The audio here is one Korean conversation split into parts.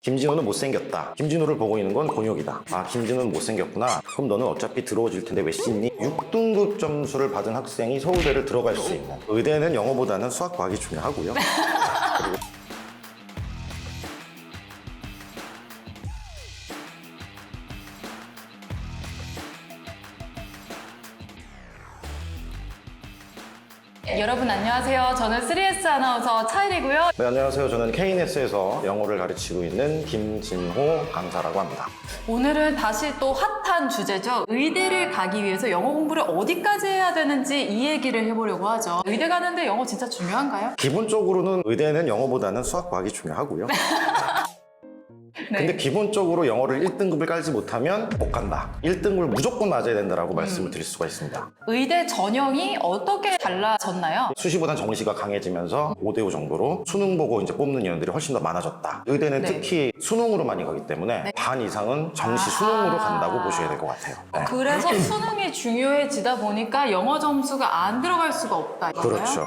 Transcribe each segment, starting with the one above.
김진호는 못생겼다. 김진호를 보고 있는 건 곤욕이다. 아, 김진호는 못생겼구나. 그럼 너는 어차피 들어오질 텐데 왜 씻니? 6등급 점수를 받은 학생이 서울대를 들어갈 수 있는. 의대는 영어보다는 수학, 과학이 중요하고요. 그리고 여러분 안녕하세요. 저는 3S 아나운서 차일이고요. 네, 안녕하세요. 저는 KNS에서 영어를 가르치고 있는 김진호 강사라고 합니다. 오늘은 다시 또 핫한 주제죠. 의대를 가기 위해서 영어 공부를 어디까지 해야 되는지 이 얘기를 해보려고 하죠. 의대 가는데 영어 진짜 중요한가요? 기본적으로는 의대는 영어보다는 수학, 과학이 중요하고요. 네. 근데 기본적으로 영어를 1등급을 깔지 못하면 못 간다. 1등급을 무조건 맞아야 된다라고 말씀을 드릴 수가 있습니다. 의대 전형이 어떻게 달라졌나요? 수시보단 정시가 강해지면서 5대5 정도로 수능 보고 이제 뽑는 인원들이 훨씬 더 많아졌다. 의대는 네. 특히 수능으로 많이 가기 때문에 네. 반 이상은 정시 아. 수능으로 간다고 보셔야 될 것 같아요. 네. 그래서 수능이 중요해지다 보니까 영어 점수가 안 들어갈 수가 없다. 이건가요? 그렇죠.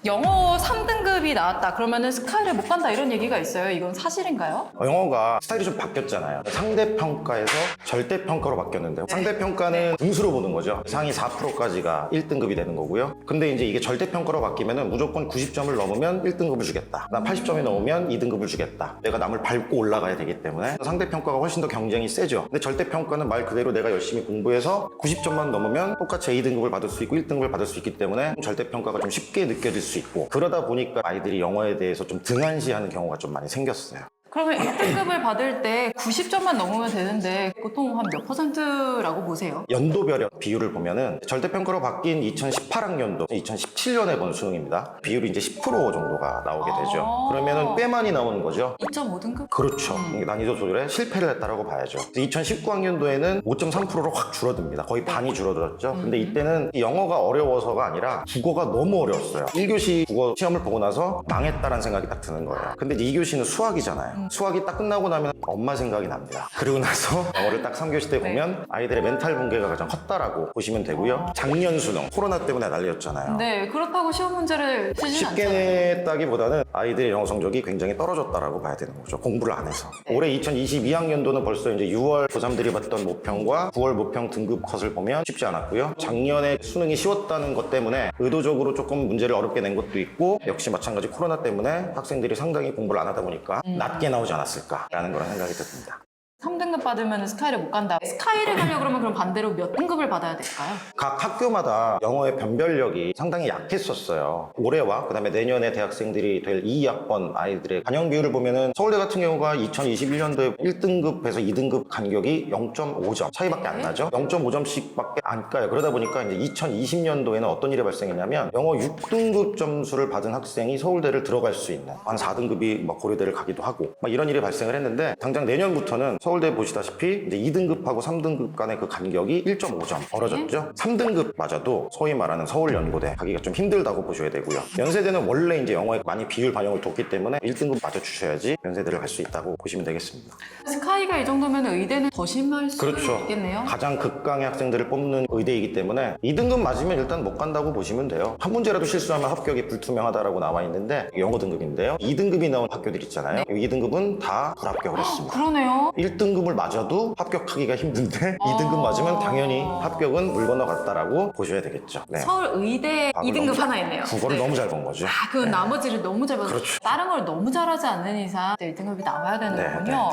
영어 3등급이 나왔다. 그러면은 스카이를 못 간다 이런 얘기가 있어요. 이건 사실인가요? 영어가 스타일이 좀 바뀌었잖아요. 상대평가에서 절대평가로 바뀌었는데 상대평가는 등수로 보는 거죠. 상위 4%까지가 1등급이 되는 거고요. 근데 이제 이게 절대평가로 바뀌면은 무조건 90점을 넘으면 1등급을 주겠다. 난 80점이 넘으면 2등급을 주겠다. 내가 남을 밟고 올라가야 되기 때문에 상대평가가 훨씬 더 경쟁이 세죠. 근데 절대평가는 말 그대로 내가 열심히 공부해서 90점만 넘으면 똑같이 A등급을 받을 수 있고 1등급을 받을 수 있기 때문에 절대평가가 좀 쉽게 느껴질 수 있고, 그러다 보니까 아이들이 영어에 대해서 좀 등한시하는 경우가 좀 많이 생겼어요. 그러면 1등급을 받을 때 90점만 넘으면 되는데 보통 한 몇 %라고 보세요? 연도별의 비율을 보면은 절대평가로 바뀐 2018학년도, 2017년에 본 수능입니다. 비율이 이제 10% 정도가 나오게 되죠. 아. 그러면은 꽤 많이 나오는 거죠. 2.5등급? 그렇죠. 난이도 조절에 실패를 했다라고 봐야죠. 2019학년도에는 5.3%로 확 줄어듭니다. 거의 반이 줄어들었죠. 근데 이때는 영어가 어려워서가 아니라 국어가 너무 어려웠어요. 1교시 국어 시험을 보고 나서 망했다라는 생각이 딱 드는 거예요. 근데 이제 2교시는 수학이잖아요. 수학이 딱 끝나고 나면 엄마 생각이 납니다. 그리고 나서 영어를 딱 3교시 때 보면 아이들의 멘탈 붕괴가 가장 컸다라고 보시면 되고요. 작년 수능, 코로나 때문에 난리였잖아요. 네, 그렇다고 시험 문제를 쓰진 쉽게 않잖아요. 냈다기보다는 아이들의 영어 성적이 굉장히 떨어졌다라고 봐야 되는 거죠. 공부를 안 해서. 올해 2022학년도는 벌써 이제 6월 고3들이 봤던 모평과 9월 모평 등급 컷을 보면 쉽지 않았고요. 작년에 수능이 쉬웠다는 것 때문에 의도적으로 조금 문제를 어렵게 낸 것도 있고, 역시 마찬가지 코로나 때문에 학생들이 상당히 공부를 안 하다 보니까 낮게 나오지 않았을까라는 그런 생각이 듭니다. 3등급 받으면 스카이를 못 간다. 스카이를 가려고 그러면 그럼 반대로 몇 등급을 받아야 될까요? 각 학교마다 영어의 변별력이 상당히 약했었어요. 올해와 그다음에 내년에 대학생들이 될 2학번 아이들의 반영 비율을 보면은 서울대 같은 경우가 2021년도에 1등급에서 2등급 간격이 0.5점 차이밖에 안 나죠. 0.5점씩밖에 안 까요. 그러다 보니까 이제 2020년도에는 어떤 일이 발생했냐면 영어 6등급 점수를 받은 학생이 서울대를 들어갈 수 있는, 한 4등급이 막 고려대를 가기도 하고 막 이런 일이 발생을 했는데, 당장 내년부터는 서울대 보시다시피 이제 2등급하고 3등급 간의 그 간격이 1.5점 벌어졌죠. 3등급 맞아도 소위 말하는 서울연고대 가기가 좀 힘들다고 보셔야 되고요. 연세대는 원래 이제 영어에 많이 비율 반영을 뒀기 때문에 1등급 맞아주셔야지 연세대를 갈 수 있다고 보시면 되겠습니다. 스카이가 이 정도면 의대는 더 심할 수 그렇죠. 있겠네요. 가장 극강의 학생들을 뽑는 의대이기 때문에 2등급 맞으면 일단 못 간다고 보시면 돼요. 한 문제라도 실수하면 합격이 불투명하다라고 나와 있는데 영어 등급인데요. 2등급이 나온 학교들 있잖아요. 2등급은 다 불합격을 했습니다. 그러네요. 1등급을 맞아도 합격하기가 힘든데 2등급 맞으면 당연히 합격은 물 건너갔다라고 보셔야 되겠죠. 네. 서울 의대 밥을 2등급 너무 하나 있네요. 국어를 네. 너무 잘 본 거죠. 아, 그 나머지를 너무 잘 봐서 그렇죠. 다른 걸 너무 잘하지 않는 이상 1등급이 나와야 되는 거군요.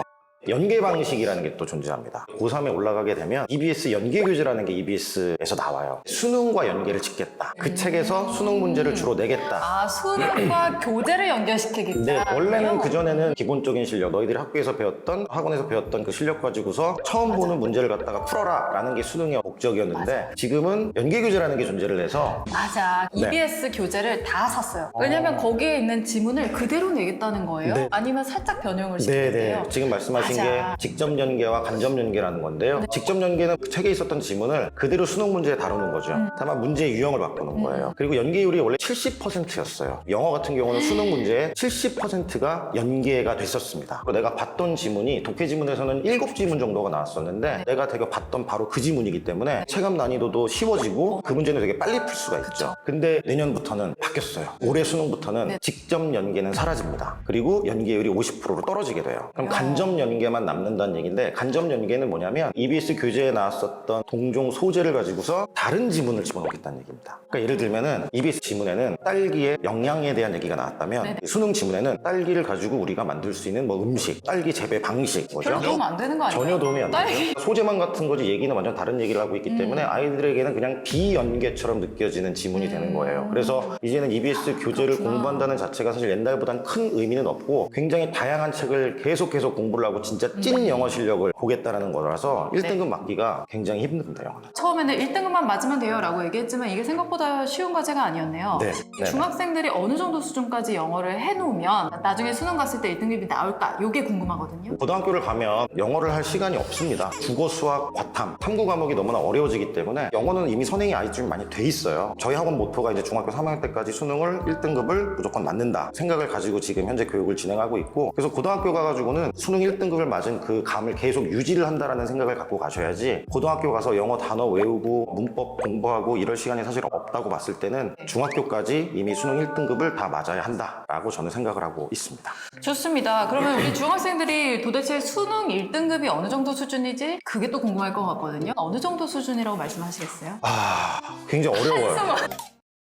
연계 방식이라는 게 또 존재합니다. 고3에 올라가게 되면 EBS 연계교재라는 게 EBS에서 나와요. 수능과 연계를 짓겠다. 그 책에서 수능 문제를 주로 내겠다. 아, 수능과 교재를 연결시키겠다. 네, 원래는 그전에는 기본적인 실력, 너희들이 학교에서 배웠던, 학원에서 배웠던 그 실력 가지고서 처음 보는 문제를 갖다가 풀어라 라는 게 수능의 목적이었는데, 지금은 연계교재라는 게 존재를 해서 맞아. 네. EBS 교재를 다 샀어요. 왜냐면 거기에 있는 지문을 그대로 내겠다는 거예요? 네. 아니면 살짝 변형을 시키는데요. 지금 말씀하신 말씀하신 게 직접 연계와 간접 연계라는 건데요. 직접 연계는 그 책에 있었던 지문을 그대로 수능 문제에 다루는 거죠. 다만 문제의 유형을 바꾸는 거예요. 그리고 연계율이 원래 70%였어요. 영어 같은 경우는 수능 문제의 70%가 연계가 됐었습니다. 그리고 내가 봤던 지문이 독해 지문에서는 7지문 정도가 나왔었는데 내가 되게 봤던 바로 그 지문이기 때문에 체감 난이도도 쉬워지고 그 문제는 되게 빨리 풀 수가 있죠. 근데 내년부터는 바뀌었어요. 올해 수능부터는 직접 연계는 사라집니다. 그리고 연계율이 50%로 떨어지게 돼요. 그럼 간접 연계만 남는다는 얘기인데, 간접 연계는 뭐냐면 EBS 교재에 나왔었던 동종 소재를 가지고서 다른 지문을 집어넣겠다는 얘기입니다. 그러니까 예를 들면은 EBS 지문에는 딸기의 영양에 대한 얘기가 나왔다면 수능 지문에는 딸기를 가지고 우리가 만들 수 있는 뭐 음식, 딸기 재배 방식, 뭐죠? 별로 도움 안 되는 거 아니에요? 전혀 도움이 안 딸기. 되죠. 소재만 같은 거지 얘기는 완전 다른 얘기를 하고 있기 때문에 아이들에게는 그냥 비연계처럼 느껴지는 지문이 되는 거예요. 그래서 이제는 EBS 교재를 공부한다는 자체가 사실 옛날보다는 큰 의미는 없고 굉장히 다양한 책을 계속 공부를 하고 진짜 찐 영어 실력을 보겠다라는 거라서 1등급 맞기가 굉장히 힘듭니다, 영어는. 처음에는 1등급만 맞으면 돼요 라고 얘기했지만 이게 생각보다 쉬운 과제가 아니었네요. 네. 중학생들이 어느 정도 수준까지 영어를 해놓으면 나중에 수능 갔을 때 1등급이 나올까? 이게 궁금하거든요. 고등학교를 가면 영어를 할 시간이 없습니다. 국어, 수학, 과탐, 탐구 과목이 너무나 어려워지기 때문에 영어는 이미 선행이 아이들이 많이 돼 있어요. 저희 학원 모토가 이제 중학교 3학년 때까지 수능을 1등급을 무조건 맞는다 생각을 가지고 지금 현재 교육을 진행하고 있고, 그래서 고등학교 가가지고는 수능 1등급을 맞은 그 감을 계속 유지를 한다라는 생각을 갖고 가셔야지, 고등학교 가서 영어 단어 외우고 문법 공부하고 이럴 시간이 사실 없다고 봤을 때는 중학교까지 이미 수능 1등급을 다 맞아야 한다라고 저는 생각을 하고 있습니다. 좋습니다. 그러면 우리 중학생들이 도대체 수능 1등급이 어느 정도 수준이지? 그게 또 궁금할 것 같거든요. 어느 정도 수준이라고 말씀하시겠어요? 굉장히 어려워요.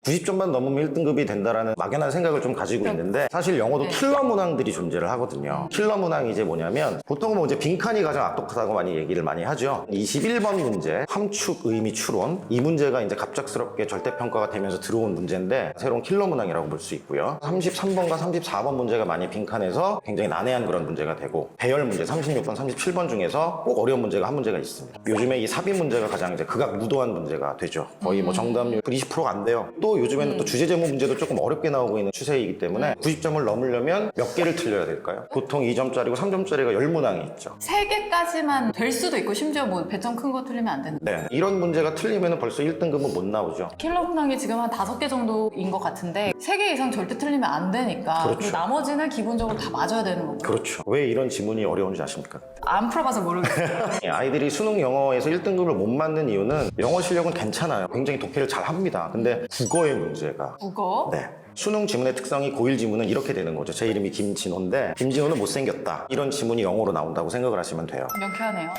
90점만 넘으면 1등급이 된다라는 막연한 생각을 좀 가지고 있는데, 사실 영어도 킬러 문항들이 존재를 하거든요. 킬러 문항이 이제 뭐냐면, 보통은 뭐 이제 빈칸이 가장 악독하다고 많이 얘기를 많이 하죠. 21번 문제, 함축 의미 추론, 이 문제가 이제 갑작스럽게 절대평가가 되면서 들어온 문제인데 새로운 킬러 문항이라고 볼 수 있고요. 33번과 34번 문제가 많이 빈칸에서 굉장히 난해한 그런 문제가 되고, 배열 문제 36번, 37번 중에서 꼭 어려운 문제가 한 문제가 있습니다. 요즘에 이 삽입 문제가 가장 이제 극악무도한 문제가 되죠. 거의 뭐 정답률 20%가 안 돼요. 또 요즘에는 또 주제 제목 문제도 조금 어렵게 나오고 있는 추세이기 때문에 90점을 넘으려면 몇 개를 틀려야 될까요? 보통 2점짜리고 3점짜리가 10문항이 있죠. 3개까지만 될 수도 있고 심지어 뭐 배점 큰 거 틀리면 안 되는. 네, 이런 문제가 틀리면 벌써 1등급은 못 나오죠. 킬러 문항이 지금 한 5개 정도인 것 같은데 3개 이상 절대 틀리면 안 되니까. 그렇죠. 그리고 나머지는 기본적으로 다 맞아야 되는 거고. 그렇죠. 왜 이런 지문이 어려운지 아십니까? 안 풀어봐서 모르겠어요. 아이들이 수능 영어에서 1등급을 못 맞는 이유는 영어 실력은 괜찮아요. 굉장히 독해를 잘 합니다. 근데 국어의 문제가. 국어? 네. 수능 지문의 특성이 고1 지문은 이렇게 되는 거죠. 제 이름이 김진호인데 김진호는 못생겼다. 이런 지문이 영어로 나온다고 생각을 하시면 돼요. 명쾌하네요.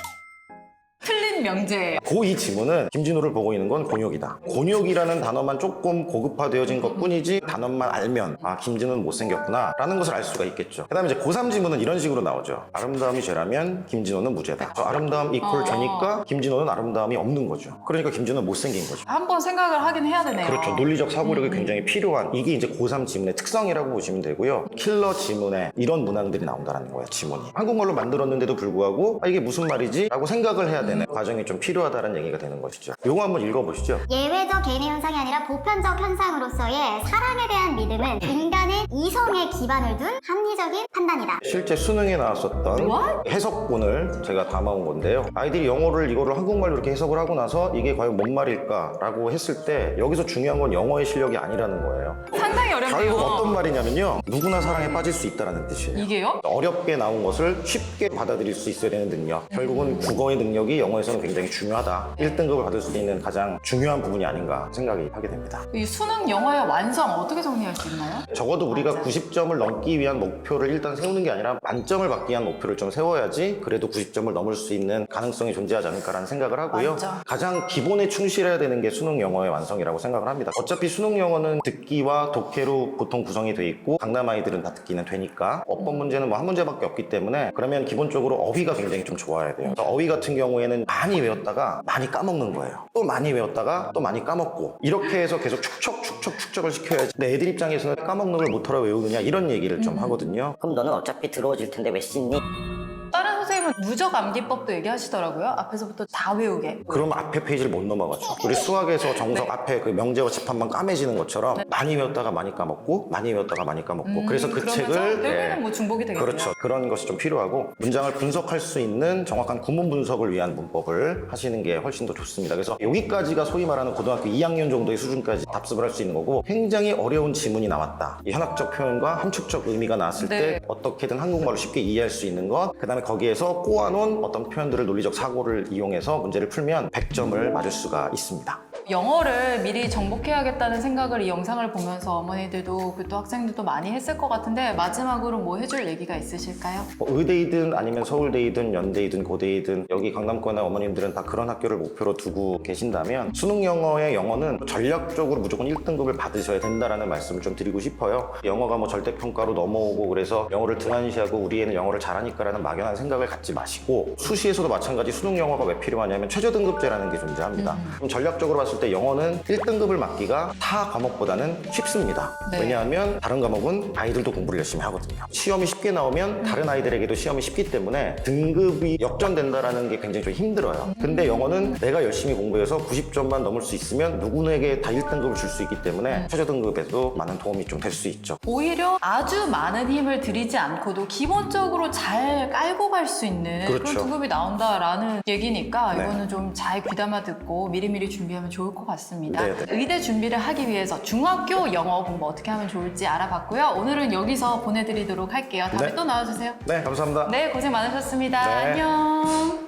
틀린 명제예요. 고2 지문은 김진호를 보고 있는 건 곤욕이다. 곤욕이라는 단어만 조금 고급화되어진 것 뿐이지 단어만 알면 아 김진호는 못생겼구나 라는 것을 알 수가 있겠죠. 그 다음에 이제 고3 지문은 이런 식으로 나오죠. 아름다움이 죄라면 김진호는 무죄다. 아름다움 이퀄 죄니까 김진호는 아름다움이 없는 거죠. 그러니까 김진호는 못생긴 거죠. 한번 생각을 하긴 해야 되네요. 그렇죠. 논리적 사고력이 굉장히 필요한, 이게 이제 고3 지문의 특성이라고 보시면 되고요. 킬러 지문에 이런 문항들이 나온다는 거예요, 지문이. 한국말로 만들었는데도 불구하고 이게 무슨 말이지? 라고 생각을 해야 되는 과정이 좀 필요하다는 얘기가 되는 것이죠. 요거 한번 읽어보시죠. 예외적 개인의 현상이 아니라 보편적 현상으로서의 사랑에 대한 믿음은 인간의 이성에 기반을 둔 합리적인 판단이다. 실제 수능에 나왔었던 What? 해석본을 제가 담아온 건데요. 아이들이 이거를 한국말로 이렇게 해석을 하고 나서 이게 과연 뭔 말일까라고 했을 때 여기서 중요한 건 영어의 실력이 아니라는 거예요. 상당히 어렵네요. 결국 어떤 말이냐면요. 누구나 사랑에 빠질 수 있다는 뜻이에요. 이게요? 어렵게 나온 것을 쉽게 받아들일 수 있어야 되는 능력. 결국은 국어의 능력이 영어에서는 굉장히 중요하다. 1등급을 받을 수 있는 가장 중요한 부분이 아닌가 생각이 하게 됩니다. 이 수능 영어의 완성 어떻게 정리할 수 있나요? 적어도 우리가 90점을 넘기 위한 목표를 일단 세우는 게 아니라 만점을 받기 위한 목표를 좀 세워야지 그래도 90점을 넘을 수 있는 가능성이 존재하지 않을까라는 생각을 하고요. 맞죠. 가장 기본에 충실해야 되는 게 수능 영어의 완성이라고 생각을 합니다. 어차피 수능 영어는 듣기와 독해로 보통 구성이 돼 있고 강남 아이들은 다 듣기는 되니까 어법 문제는 뭐 한 문제밖에 없기 때문에 그러면 기본적으로 어휘가 굉장히 좀 좋아야 돼요. 어휘 같은 경우에는 많이 외웠다가 많이 까먹는 거예요. 또 많이 외웠다가 또 많이 까먹고 이렇게 해서 계속 축적을 시켜야지. 근데 애들 입장에서는 까먹는 걸 못하러 외우느냐 이런 얘기를 좀 하거든요. 그럼 너는 어차피 들어오질 텐데 왜 씻니? 다른 선생님은 선생님은 누적 암기법도 얘기하시더라고요. 앞에서부터 다 외우게. 그럼 앞에 페이지를 못 넘어가죠. 우리 수학에서 정석 앞에 그 명제와 집합만 까매지는 것처럼 많이 외웠다가 많이 까먹고 많이 외웠다가 많이 까먹고 그래서 그 그러면서 책을 결국에는 뭐 중복이 되겠네요. 그렇죠. 그런 것이 좀 필요하고 문장을 분석할 수 있는 정확한 구문 분석을 위한 문법을 하시는 게 훨씬 더 좋습니다. 그래서 여기까지가 소위 말하는 고등학교 2학년 정도의 수준까지 답습을 할 수 있는 거고 굉장히 어려운 지문이 나왔다. 이 현학적 표현과 함축적 의미가 나왔을 네. 때 어떻게든 한국말로 쉽게 이해할 수 있는 것 그다음에 거기에서 꼬아놓은 어떤 표현들을 논리적 사고를 이용해서 문제를 풀면 100점을 맞을 수가 있습니다. 영어를 미리 정복해야겠다는 생각을 이 영상을 보면서 어머니들도 또 학생들도 많이 했을 것 같은데 마지막으로 뭐 해줄 얘기가 있으실까요? 의대이든 아니면 서울대이든 연대이든 고대이든 여기 강남권의 어머님들은 다 그런 학교를 목표로 두고 계신다면 수능 영어의 영어는 전략적으로 무조건 1등급을 받으셔야 된다라는 말씀을 좀 드리고 싶어요. 영어가 뭐 절대평가로 넘어오고 그래서 영어를 등한시하고 우리 애는 영어를 잘하니까라는 막연한 생각을 갖지 마시고 수시에서도 마찬가지 수능 영어가 왜 필요하냐면 최저등급제라는 게 존재합니다. 그럼 전략적으로 봤을 때 영어는 1등급을 맞기가 타 과목보다는 쉽습니다. 네. 왜냐하면 다른 과목은 아이들도 공부를 열심히 하거든요. 시험이 쉽게 나오면 다른 아이들에게도 시험이 쉽기 때문에 등급이 역전된다는 게 굉장히 좀 힘들어요. 근데 영어는 내가 열심히 공부해서 90점만 넘을 수 있으면 누구에게 다 1등급을 줄 수 있기 때문에 최저등급에도 많은 도움이 좀 될 수 있죠. 오히려 아주 많은 힘을 들이지 않고도 기본적으로 잘 깔고 갈 수 있는 그런 그렇죠. 등급이 나온다라는 얘기니까 네. 이거는 좀 잘 귀담아 듣고 미리미리 준비하면 좋을 것 같습니다. 네, 네. 의대 준비를 하기 위해서 중학교 영어 공부 어떻게 하면 좋을지 알아봤고요. 오늘은 여기서 보내드리도록 할게요. 다음에 네. 또 나와주세요. 네, 감사합니다. 네, 고생 많으셨습니다. 네. 안녕.